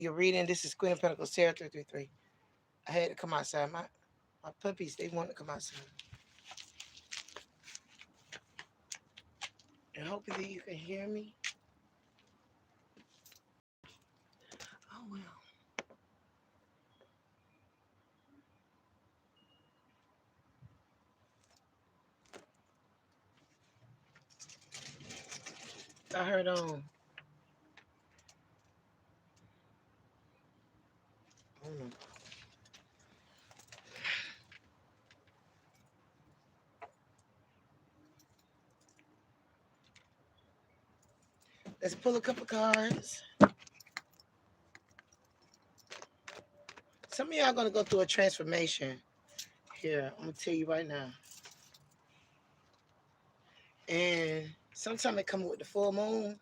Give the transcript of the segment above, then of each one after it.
You're reading. This is Queen of Pentacles, Sarah 333. I had to come outside. My puppies, they want to come outside. And hopefully you can hear me. Oh, well. I heard, I don't know. Let's pull a couple cards. Some of y'all going to go through a transformation here. I'm going to tell you right now. And sometimes it comes with the full moon.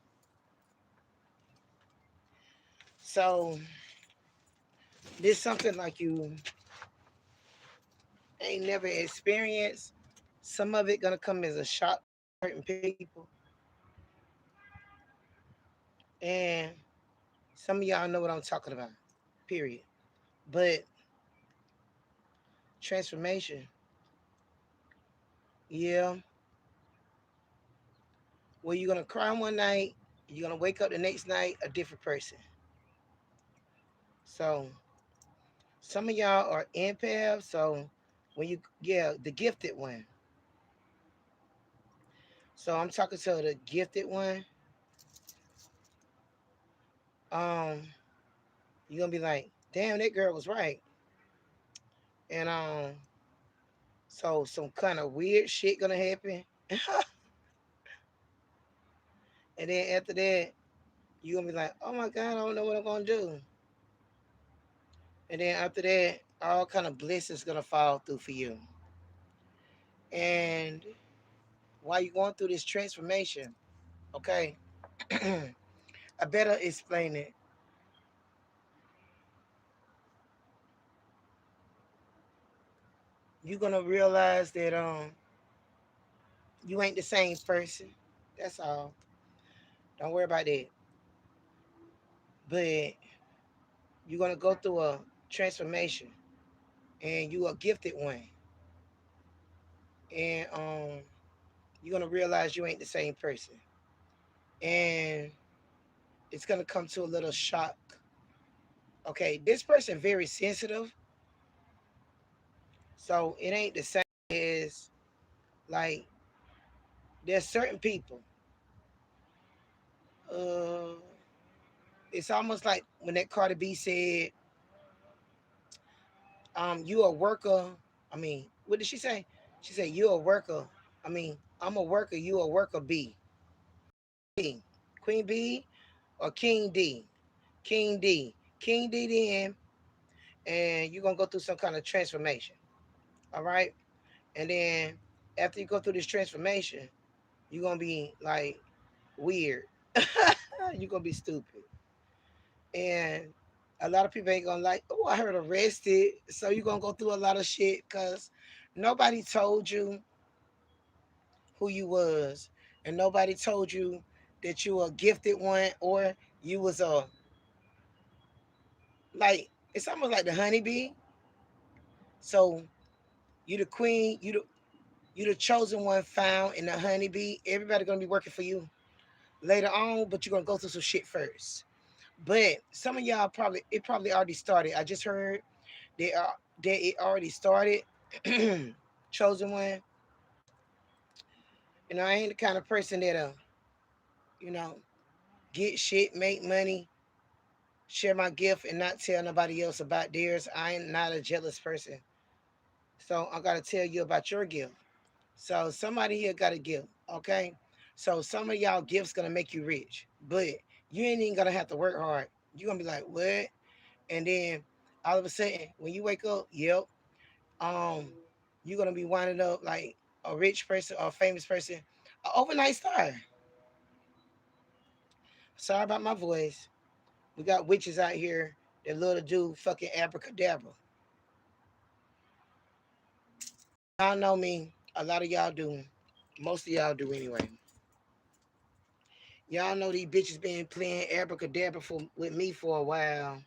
So this something like you ain't never experienced. Some of it going to come as a shock to certain people. And some of y'all know what I'm talking about, period. But transformation, yeah. Well, you're going to cry one night, you're going to wake up the next night a different person. So some of y'all are empaths. So when you, yeah, the gifted one. So I'm talking to the gifted one. Um, you're going to be like, damn, that girl was right. And so some kind of weird shit going to happen. And then after that, you're going to be like, oh my God, I don't know what I'm going to do. And then after that, all kind of bliss is gonna fall through for you. And while you're going through this transformation, okay, I better explain it. You're gonna realize that you ain't the same person. That's all. Don't worry about that. But you're gonna go through a transformation, and you a gifted one, and you're gonna realize you ain't the same person, and it's gonna come to a little shock. Okay, this person very sensitive. So it ain't the same as like there's certain people. Uh, it's almost like when that Cardi B said, you a worker. I mean, what did she say? She said, you a worker. I mean, I'm a worker, you a worker B. B. Queen B or King D. King D. King D then, and you're gonna go through some kind of transformation. All right. And then after you go through this transformation, you're gonna be like weird. You're gonna be stupid. And a lot of people ain't gonna like, oh, I heard arrested. So you're gonna go through a lot of shit because nobody told you who you was, and nobody told you that you were a gifted one or you was a like it's almost like the honeybee. So you the queen, you the chosen one found in the honeybee. Everybody gonna be working for you later on, but you're gonna go through some shit first. But some of y'all probably it probably already started. I just heard that it already started. Chosen one. You know, I ain't the kind of person that you know, get shit, make money, share my gift, and not tell nobody else about theirs. I ain't not a jealous person. So I gotta tell you about your gift. So somebody here got a gift, okay? So some of y'all gifts gonna make you rich, but you ain't even gonna have to work hard. You're gonna be like, what? And then all of a sudden, when you wake up, yep, um, you're gonna be winding up like a rich person or a famous person, an overnight star. Sorry about my voice. We got witches out here that love to do fucking abracadabra. Y'all know me. A lot of y'all do. Most of y'all do anyway. Y'all know these bitches been playing abracadabra with me for a while.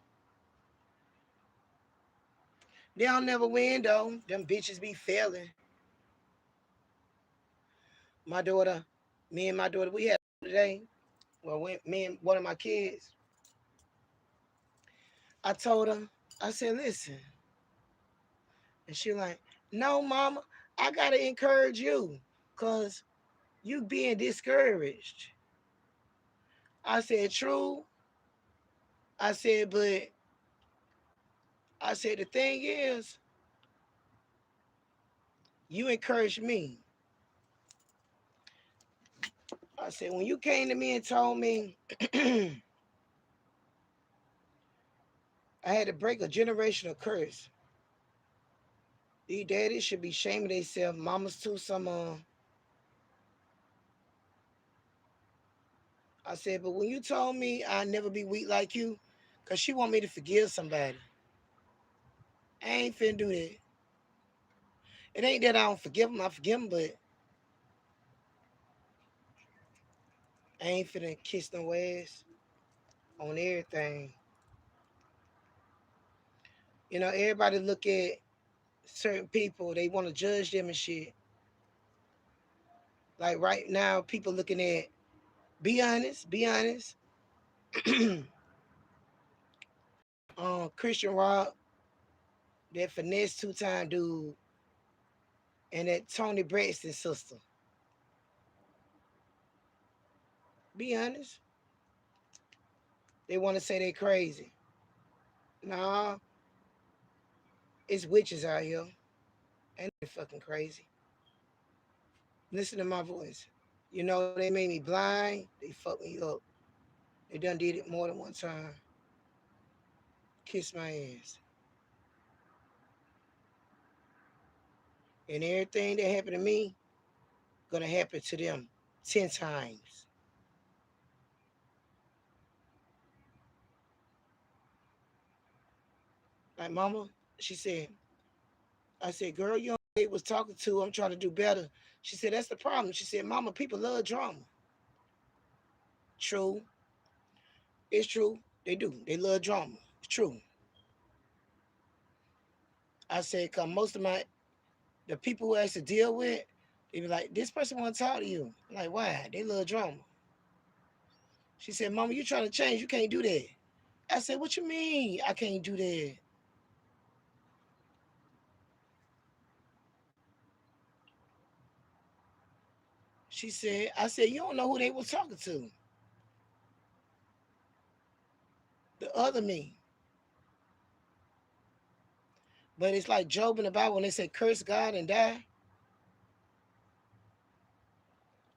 They don't never win though. Them bitches be failing. My daughter, me and my daughter, we had today. Well, when me and one of my kids, I told her, I said, listen, and she like, no, mama, I gotta encourage you, cause you being discouraged. I said, true. I said, but I said the thing is, you encouraged me. I said, when you came to me and told me I had to break a generational curse. These daddies should be shaming themselves. Mamas too. Some. I said, but when you told me I'd never be weak like you, cause she want me to forgive somebody. I ain't finna do that. It ain't that I don't forgive them. I forgive them, but I ain't finna kiss no ass on everything. You know, everybody look at certain people. They want to judge them and shit. Like right now, people looking at. Be honest. Be honest. Christian Rock, that finesse two-time dude, and that Tony Braxton sister. Be honest. They want to say they crazy. Nah, it's witches out here. Ain't they fucking crazy? Listen to my voice. You know, they made me blind. They fucked me up. They done did it more than one time. Kiss my ass. And everything that happened to me, gonna happen to them 10 times. Like mama, she said, I said, girl, you know they was talking to, I'm trying to do better. She said, that's the problem. She said, mama, people love drama. True. It's true. They do. They love drama. It's true. I said, cause most of the people who I used to deal with, they be like, this person want to talk to you. I'm like, why? They love drama. She said, mama, you trying to change. You can't do that. I said, what you mean I can't do that? She said, I said, you don't know who they was talking to. The other me. But it's like Job in the Bible when they say curse God and die.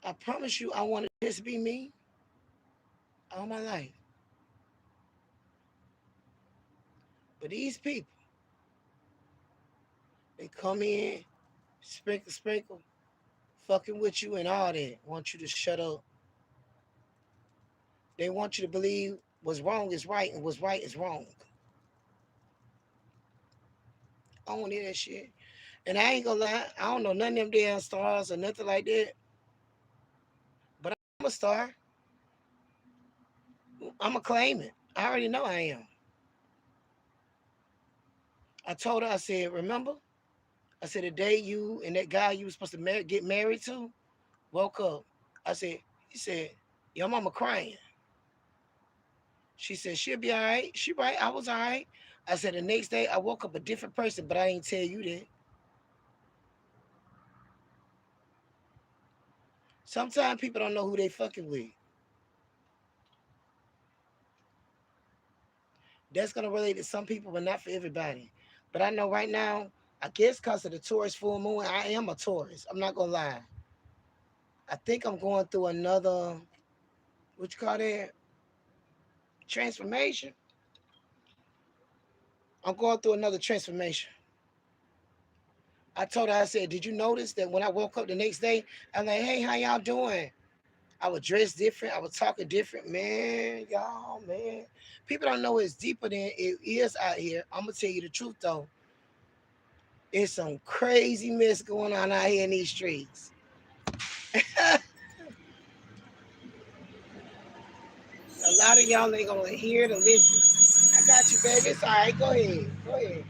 I promise you I want to just be me all my life. But these people, they come in, sprinkle, sprinkle, fucking with you and all that. Want you to shut up. They want you to believe what's wrong is right and what's right is wrong. I don't want to hear that shit. And I ain't gonna lie, I don't know none of them damn stars or nothing like that. But I'm a star. I'm a claim it. I already know I am. I told her, I said, remember? I said, the day you and that guy you were supposed to get married to woke up. I said, he said, your mama crying. She said, she'll be all right. She right. I was all right. I said, the next day I woke up a different person, but I ain't tell you that. Sometimes people don't know who they fucking with. That's going to relate to some people, but not for everybody. But I know right now, I guess because of the Taurus full moon, I am a Taurus. I'm not going to lie. I think I'm going through another, what you call that? Transformation. I'm going through another transformation. I told her, I said, did you notice that when I woke up the next day, I'm like, hey, how y'all doing? I was dressed different. I was talking different. Man, y'all, man. People don't know it's deeper than it is out here. I'm going to tell you the truth, though. It's some crazy mess going on out here in these streets. A lot of y'all ain't going to hear to listen. I got you, baby. It's all right. Go ahead. Go ahead.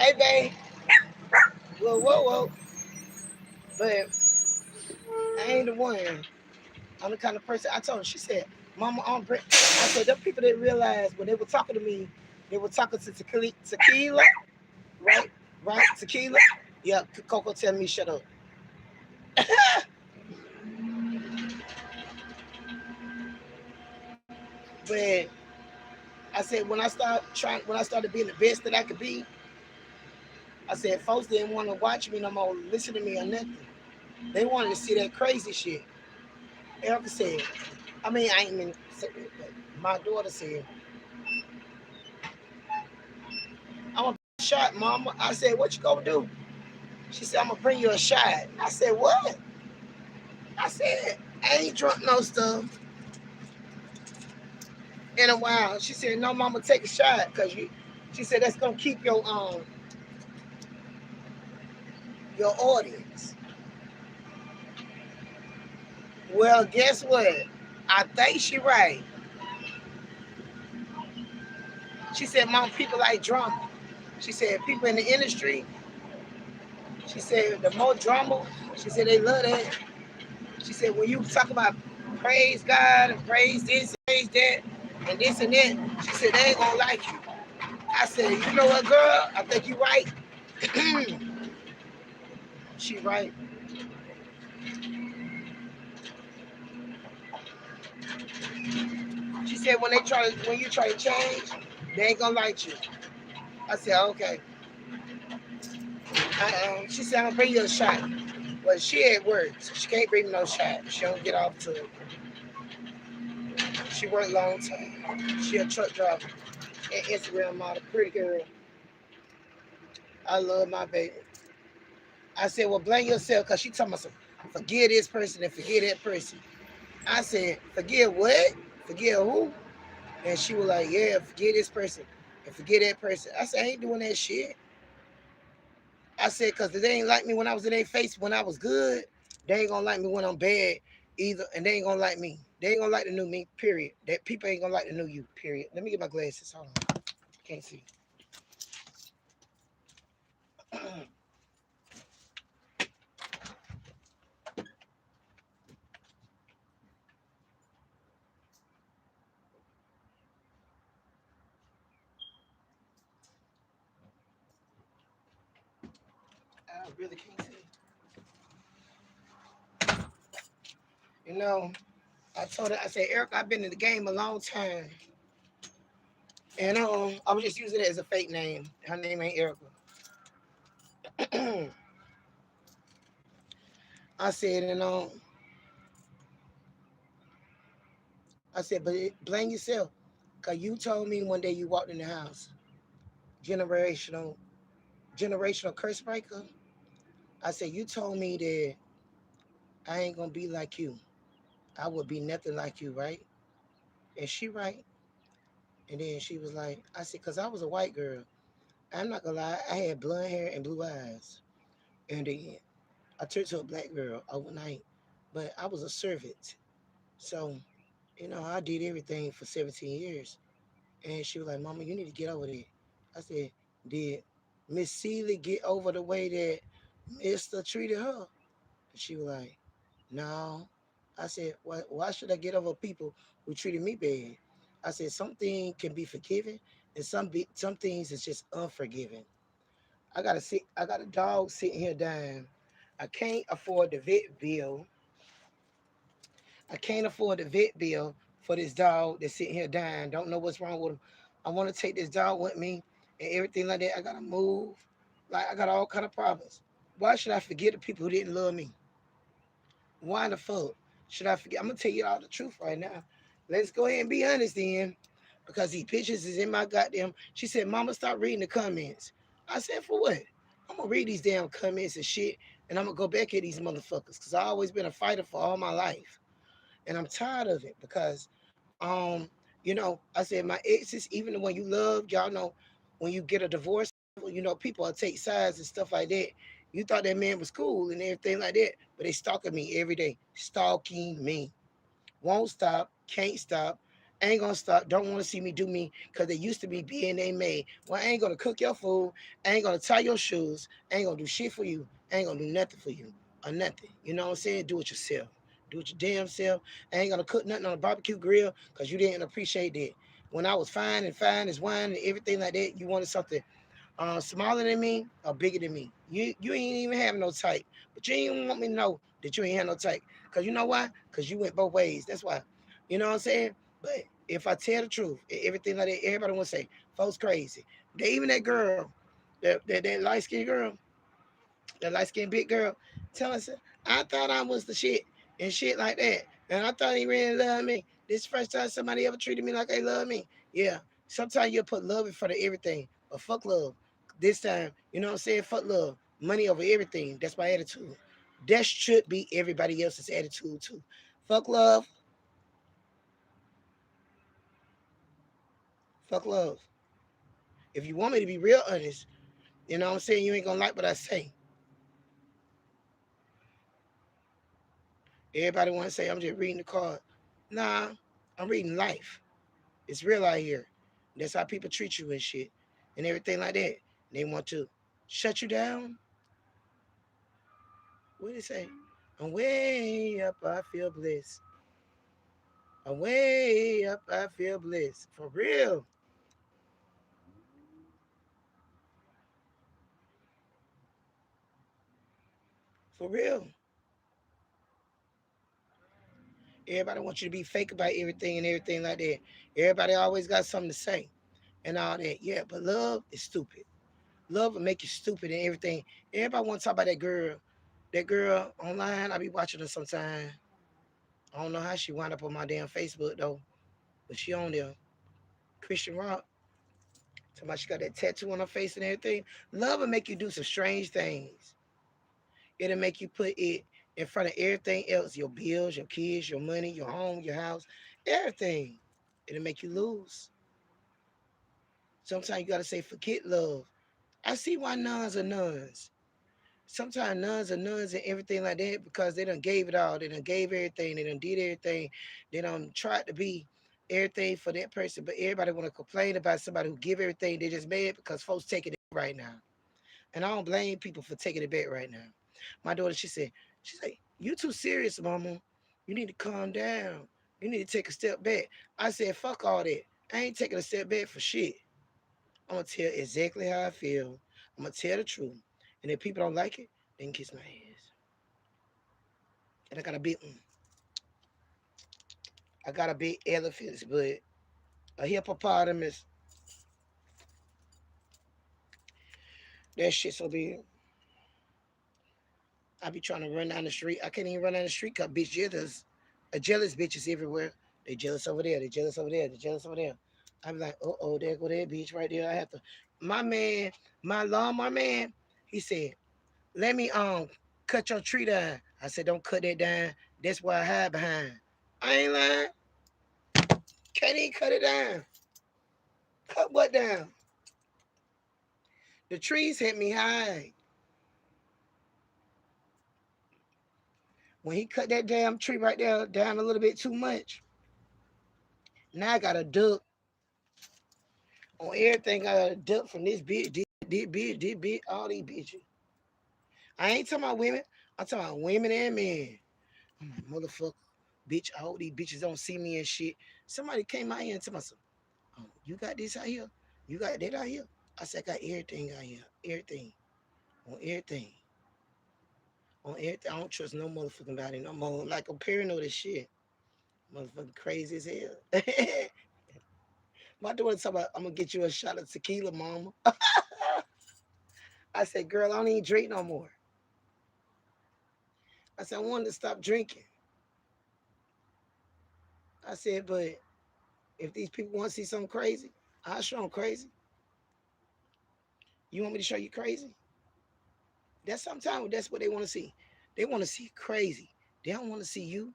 Hey, babe. Whoa, whoa, whoa. But I ain't the one. I'm the kind of person. I told her. She said, "Mama, I'm." I said, "Them people didn't realize when they were talking to me, they were talking to tequila, right? Right? Tequila. Yeah. Coco telling me shut up. But I said when I started being the best that I could be, I said folks didn't want to watch me no more, listen to me or nothing. They wanted to see that crazy shit. Erica said, I mean, I ain't mean, but my daughter said, I'm gonna bring you a shot, mama. I said, what you gonna do? She said, I'm gonna bring you a shot. I said, what? I said, I ain't drunk no stuff in a while. She said, no, mama, take a shot, cause you. She said that's gonna keep your audience. Well, guess what? I think she right. She said, mom, people like drama. She said, people in the industry, she said, the more drama, she said, they love that. She said, when you talk about praise God and praise this, praise that, and this and that, she said, they ain't gonna like you. I said, you know what, girl? I think you right. She right. She said, when you try to change, they ain't gonna like you. I said, okay. She said, I'm gonna bring you a shot. Well, she at work, so she can't bring me no shot. She don't get off till she worked long time. She a truck driver and Instagram model, pretty girl. I love my baby. I said, well, blame yourself, because she talking about some, forgive this person and forgive that person. I said, forgive what? Forgive who? And she was like, yeah, forgive this person and forgive that person. I said, I ain't doing that shit. I said, because they ain't like me when I was in their face when I was good. They ain't gonna like me when I'm bad either. And they ain't gonna like me. They ain't gonna like the new me, period. That people ain't gonna like the new you, period. Let me get my glasses. Hold on. Can't see. I really can't see. You know, I told her, I said, Eric, I've been in the game a long time. And I was just using it as a fake name. Her name ain't Erica. I said, I said, but blame yourself. Cause you told me one day you walked in the house, generational, generational curse breaker. I said, you told me that I ain't gonna be like you. I would be nothing like you, right? And she right. And then she was like, I said, cause I was a white girl. I'm not gonna lie, I had blonde hair and blue eyes. And then I turned to a black girl overnight. But I was a servant. So, I did everything for 17 years. And she was like, Mama, you need to get over that. I said, did Miss Seeley get over the way that Mister treated her? And she was like, no. I said, why should I get over people who treated me bad? I said, something can be forgiven and some things is just unforgiving. I got a dog sitting here dying. I can't afford the vet bill. I can't afford the vet bill for this dog that's sitting here dying. Don't know what's wrong with him. I want to take this dog with me and everything like that. I gotta move. Like I got all kind of problems. Why should I forget the people who didn't love me? Why the fuck should I forget? I'm gonna tell you all the truth right now. Let's go ahead and be honest then, because these pictures is in my goddamn. She said, "Mama, stop reading the comments." I said, "For what?" I'm gonna read these damn comments and shit, and I'm gonna go back at these motherfuckers, because I always been a fighter for all my life. And I'm tired of it because um I said my exes, even the one you loved, y'all know, when you get a divorce, people will take sides and stuff like that. You thought that man was cool and everything like that, but they stalking me every day, stalking me, won't stop, can't stop. Ain't gonna stop. Don't want to see me do me because they used to be being they made. Well, I ain't gonna cook your food. I ain't gonna tie your shoes. I ain't gonna do shit for you. I ain't gonna do nothing for you or nothing. You know what I'm saying? Do it yourself. Do it your damn self. I ain't gonna cook nothing on a barbecue grill because you didn't appreciate that. When I was fine as wine and everything like that, you wanted something smaller than me or bigger than me. You ain't even have no type, but you ain't even want me to know that you ain't have no type. Cause you know why? Cause you went both ways. That's why. You know what I'm saying? But if I tell the truth, everything like that, everybody want to say, folks crazy. They even that girl, that light skinned girl, that light skinned big girl, tell us, I thought I was the shit and shit like that. And I thought he really loved me. This first time somebody ever treated me like they love me. Yeah. Sometimes you'll put love in front of everything. But fuck love. This time, you know what I'm saying? Fuck love. Money over everything. That's my attitude. That should be everybody else's attitude too. Fuck love. Fuck love. If you want me to be real honest, you know what I'm saying? You ain't gonna like what I say. Everybody wanna say I'm just reading the card. Nah, I'm reading life. It's real out here. That's how people treat you and shit. And everything like that. They want to shut you down. What do they say? I'm way up, I feel bliss. I'm way up, I feel bliss. For real. For real. Everybody wants you to be fake about everything and everything like that. Everybody always got something to say and all that. Yeah, but love is stupid. Love will make you stupid and everything. Everybody want to talk about that girl. That girl online, I be watching her sometime. I don't know how she wound up on my damn Facebook though, but she on there. Christian Rock. Somebody she got that tattoo on her face and everything. Love will make you do some strange things. It'll make you put it in front of everything else, your bills, your kids, your money, your home, your house, everything. It'll make you lose. Sometimes you gotta say, forget love. I see why nuns are nuns. Sometimes nuns are nuns and everything like that because they done gave it all. They done gave everything. They done did everything. They done tried to be everything for that person. But everybody want to complain about somebody who give everything. They just mad because folks taking it right now. And I don't blame people for taking it back right now. My daughter, she's like, you too serious, mama. You need to calm down. You need to take a step back. I said, fuck all that. I ain't taking a step back for shit. I'm gonna tell exactly how I feel. I'm gonna tell the truth. And if people don't like it, they can kiss my ass. And I got a big elephant's butt. A hippopotamus. That shit so big. I be trying to run down the street. I can't even run down the street cause bitch jealous. A jealous bitches everywhere. They jealous over there. They jealous over there. They jealous over there. I be like, oh, there go that bitch right there. I have to. My man, my lawnmower man, he said, let me cut your tree down. I said, don't cut that down. That's why I hide behind. I ain't lying. Can't even cut it down. Cut what down? The trees hit me high. When he cut that damn tree right there down a little bit too much, now I got a duck on everything. I got a duck from this bitch, this bitch, all these bitches. I ain't talking about women. I'm talking about women and men. I'm like, motherfucker, bitch, I hope these bitches don't see me and shit. Somebody came out here and told me, oh, you got this out here? You got that out here? I said, I got everything out here. Everything. On everything. On everything. I don't trust no motherfucking body no more. Like I'm paranoid as shit. Motherfucking crazy as hell. My daughter talking about, I'm gonna get you a shot of tequila, mama. I said, girl, I don't even drink no more. I said, I wanted to stop drinking. I said, but if these people want to see something crazy, I'll show them crazy. You want me to show you crazy? That's sometimes that's what they want to see. They want to see crazy. They don't want to see you.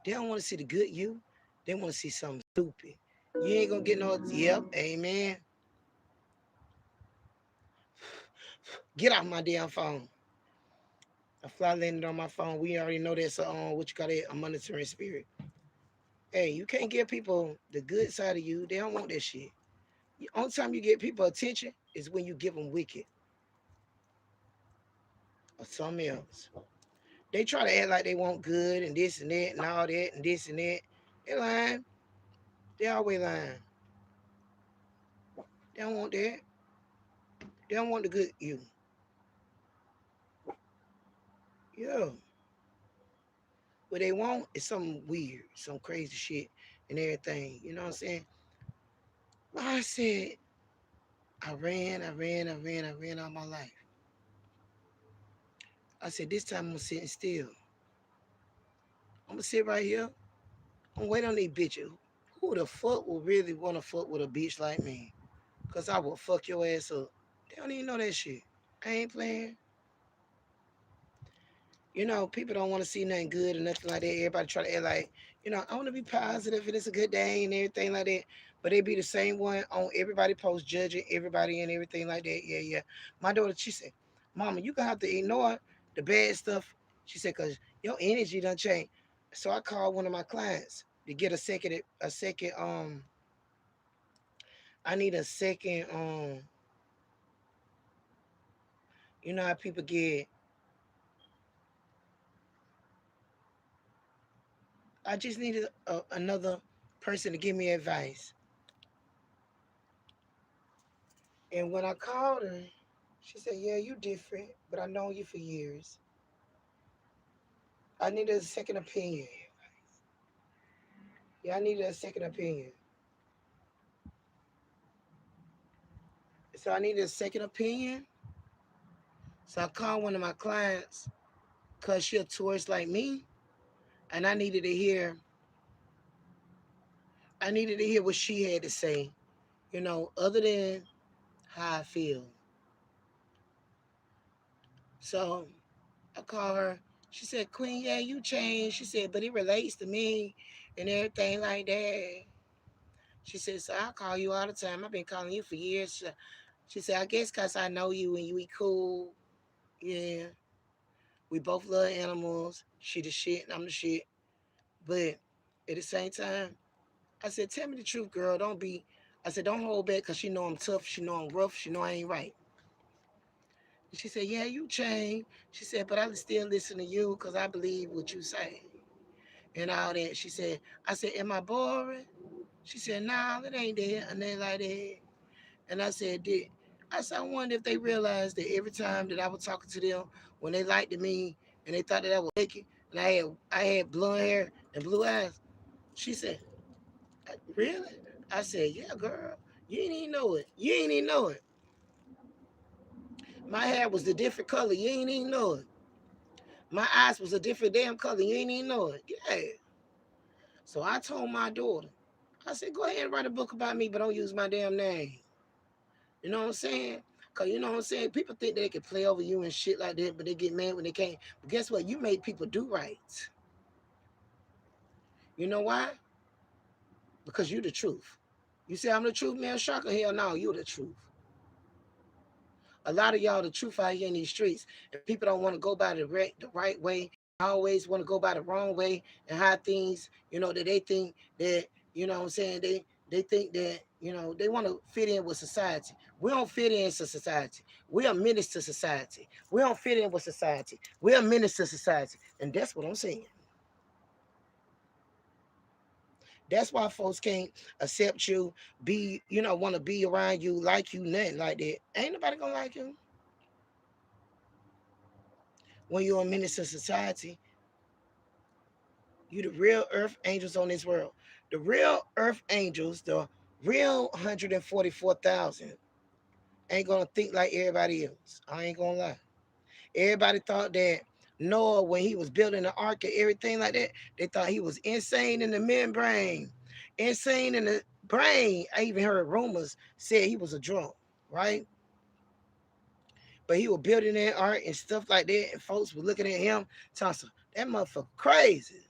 They don't want to see the good you. They want to see something stupid. You ain't gonna get no, yep, amen. Get off my damn phone. A fly landed on my phone. We already know that's what you call it, a monitoring spirit. Hey, you can't give people the good side of you. They don't want that shit. The only time you get people attention is when you give them wicked or something else. They try to act like they want good and this and that and all that and this and that. They lying. They always lying. They don't want that. They don't want the good you. Yeah. What they want is something weird, some crazy shit and everything. You know what I'm saying? I said, I ran all my life. I said, this time I'm sitting still. I'm gonna sit right here. I'm gonna wait on these bitches. Who the fuck will really wanna fuck with a bitch like me? Cause I will fuck your ass up. They don't even know that shit. I ain't playing. You know, people don't want to see nothing good or nothing like that. Everybody try to act like, I want to be positive and it's a good day and everything like that. But they be the same one on everybody post judging everybody and everything like that. Yeah, yeah. My daughter, she said, Mama, you gonna have to ignore the bad stuff. She said, cause your energy done change. So I called one of my clients to get I need a second, you know how people get, I just needed another person to give me advice. And when I called her, she said, Yeah, you different, but I've known you for years. I needed a second opinion. Yeah, I needed a second opinion. So I needed a second opinion. So I called one of my clients because she a tourist like me. And I needed to hear what she had to say, other than how I feel. So I called her. She said, Queen, yeah, you changed. She said, but it relates to me and everything like that. She said, so I call you all the time. I've been calling you for years. She said, I guess because I know you and you be cool. Yeah. We both love animals. She the shit and I'm the shit. But at the same time, I said, tell me the truth, girl. I said, don't hold back because she know I'm tough. She know I'm rough. She know I ain't right. And she said, yeah, you changed. She said, but I still listen to you because I believe what you say and all that. She said, I said, am I boring? She said, nah, it ain't that. And they like that. And I said, I said, I wonder if they realized that every time that I was talking to them, when they liked me and they thought that I was naked and I had blonde hair and blue eyes. She said, really? I said, yeah, girl. You ain't even know it. You ain't even know it. My hair was a different color. You ain't even know it. My eyes was a different damn color. You ain't even know it. Yeah. So I told my daughter, I said, go ahead and write a book about me, but don't use my damn name. You know what I'm saying? Cause you know what I'm saying? People think they can play over you and shit like that, but they get mad when they can't. But guess what? You made people do right. You know why? Because you the truth. You say I'm the truth, man. Shocker, hell no, you the truth. A lot of y'all the truth out here in these streets, and people don't want to go by the right way. They always want to go by the wrong way and hide things. That they think that what I'm saying they think that they want to fit in with society. We don't fit in to society. We are menace to society. We don't fit in with society. We are menace to society, and that's what I'm saying. That's why folks can't accept you, want to be around you, like you, nothing like that. Ain't nobody gonna like you when you're a menace to society. You the real earth angels on this world. The real earth angels, the real 144,000, ain't gonna think like everybody else. I ain't gonna lie. Everybody thought that Noah, when he was building the ark and everything like that, they thought he was insane in the membrane, insane in the brain. I even heard rumors said he was a drunk, right? But he was building that ark and stuff like that, and folks were looking at him, talking, that motherfucker crazy.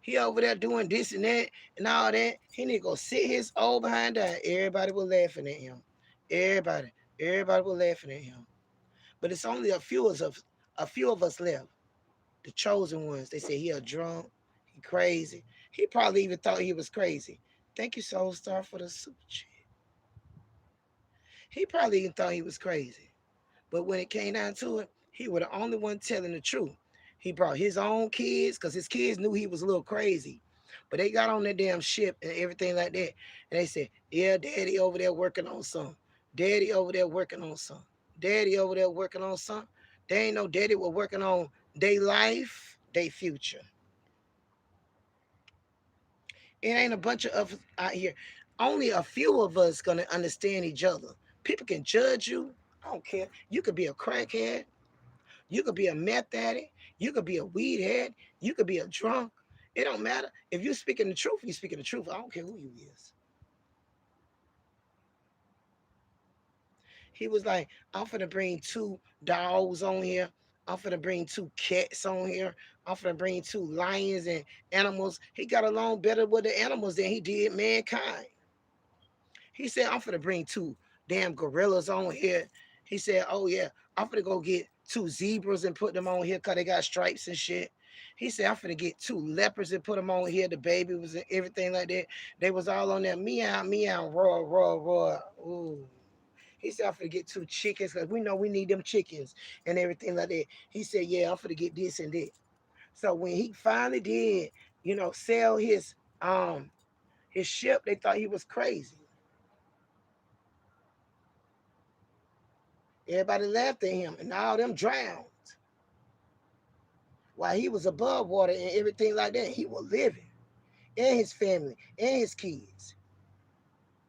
He over there doing this and that and all that. He need to go sit his old behind down. Everybody was laughing at him. Everybody, everybody was laughing at him. But it's only a few of us left. The chosen ones. They say he a drunk, he crazy. He probably even thought he was crazy. Thank you, Soul Star, for the super chat. He probably even thought he was crazy. But when it came down to it, he was the only one telling the truth. He brought his own kids because his kids knew he was a little crazy. But they got on that damn ship and everything like that. And they said, yeah, daddy over there working on something. Daddy over there working on something. Daddy over there working on something. They ain't no daddy was working on their life, their future. It ain't a bunch of us out here. Only a few of us gonna understand each other. People can judge you. I don't care. You could be a crackhead. You could be a meth addict. You could be a weed head. You could be a drunk. It don't matter. If you're speaking the truth, you're speaking the truth. I don't care who you is. He was like, I'm finna bring two dogs on here. I'm finna bring two cats on here. I'm finna bring two lions and animals. He got along better with the animals than he did mankind. He said, I'm finna bring two damn gorillas on here. He said, oh yeah, I'm finna go get two zebras and put them on here because they got stripes and shit. He said, I'm finna get two leopards and put them on here. The baby was and everything like that. They was all on there, meow, meow, roar, roar, roar. Ooh. He said, I'm finna get two chickens because we know we need them chickens and everything like that. He said, yeah, I'm finna get this and that. So when he finally did, sell his ship, they thought he was crazy. Everybody laughed at him, and all them drowned. While he was above water and everything like that, he was living, and his family, and his kids.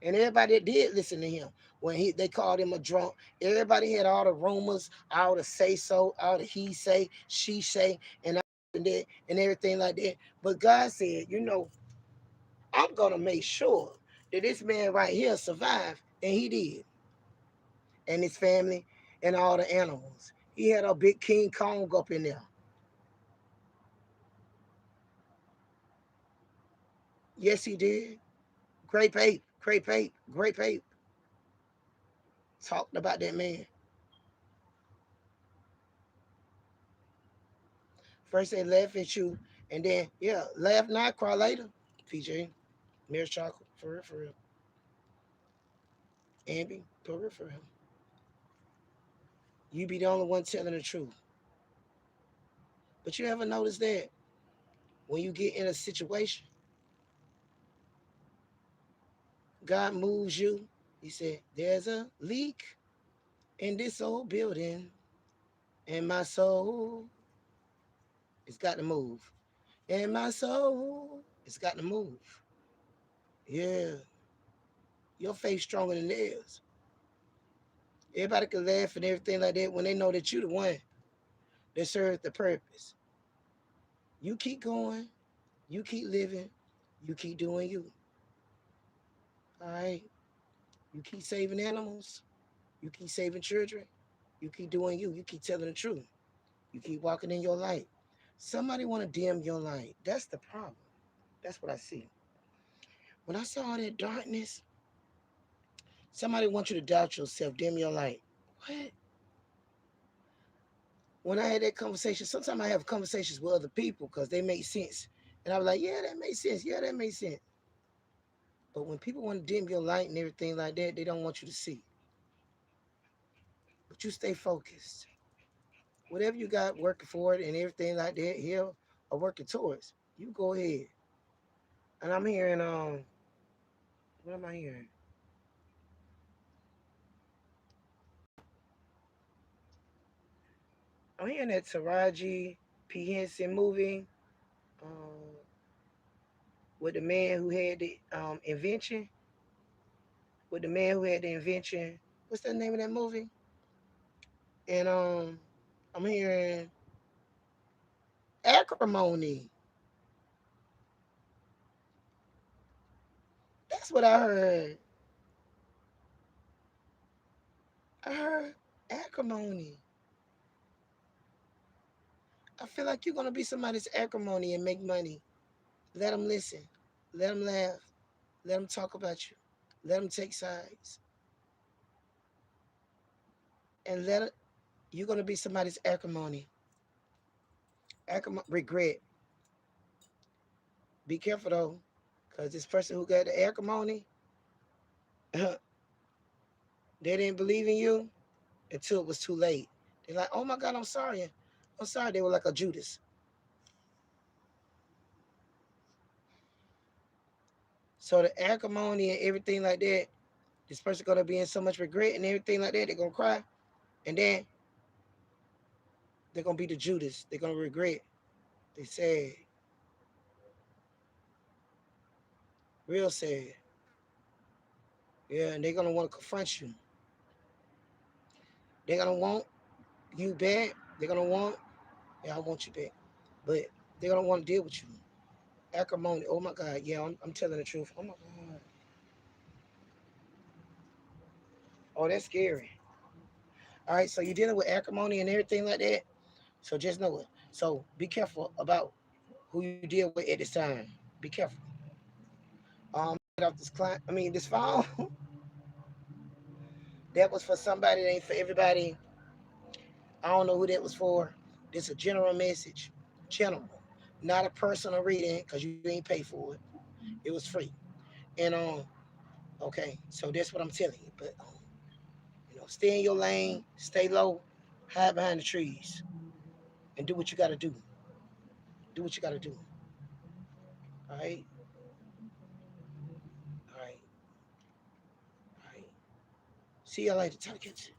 And everybody that did listen to him, when they called him a drunk, everybody had all the rumors, all the say so, all the he say, she say, and all that, and everything like that. But God said, I'm gonna make sure that this man right here survived, and he did, and his family, and all the animals. He had a big King Kong up in there. Yes, he did. Grape ape, grape ape, grape ape. Talked about that man. First they laugh at you, and then laugh now, cry later. PJ, Mirror Chocolate, for real, for real. Ambi, for real, for real. You be the only one telling the truth. But you ever notice that when you get in a situation, God moves you. He said, "There's a leak in this old building, and my soul, it's got to move. And my soul, it's got to move." Yeah, your faith stronger than theirs. Everybody can laugh and everything like that when they know that you the one that serves the purpose. You keep going, you keep living, you keep doing you. All right. You keep saving animals, you keep saving children, you keep doing you, you keep telling the truth. You keep walking in your light. Somebody want to dim your light. That's the problem. That's what I see. When I saw all that darkness, somebody wants you to doubt yourself, dim your light. What? When I had that conversation, sometimes I have conversations with other people because they make sense. And I was like, yeah, that makes sense. Yeah, that makes sense. But when people want to dim your light and everything like that, they don't want you to see. But you stay focused. Whatever you got working for it and everything like that, here or working towards, you go ahead. And I'm hearing, what am I hearing? I'm hearing that Taraji P. Henson movie um, with the man who had the invention. With the man who had the invention. What's the name of that movie? And I'm hearing acrimony. That's what I heard. I heard acrimony. I feel like you're gonna be somebody's acrimony and make money. Let them listen. Let them laugh. Let them talk about you. Let them take sides. And you're gonna be somebody's acrimony. Regret. Be careful though, because this person who got the acrimony, they didn't believe in you until it was too late. They're like, oh my God, I'm sorry. I'm sorry. They were like a Judas. So the acrimony and everything like that, this person gonna be in so much regret and everything like that, they're gonna cry. And then they're gonna be the Judas. They're gonna regret. They sad. Real sad. Yeah, and they're gonna want to confront you. They're gonna want you back. They're gonna want, yeah, I want you back. But they're gonna want to deal with you. Acrimony. Oh my God. Yeah, I'm telling the truth. Oh my God. Oh, that's scary. All right, so you're dealing with acrimony and everything like that. So just know it. So be careful about who you deal with at this time. Be careful. Get off this client. I mean, this phone. That was for somebody. That ain't for everybody. I don't know who that was for. This a general message. General, not a personal reading because you ain't pay for it. It was free. And okay. So that's what I'm telling you. But stay in your lane. Stay low. Hide behind the trees and do what you got to do. Do what you got to do. All right. All right. All right. See y'all later. Tell the kids.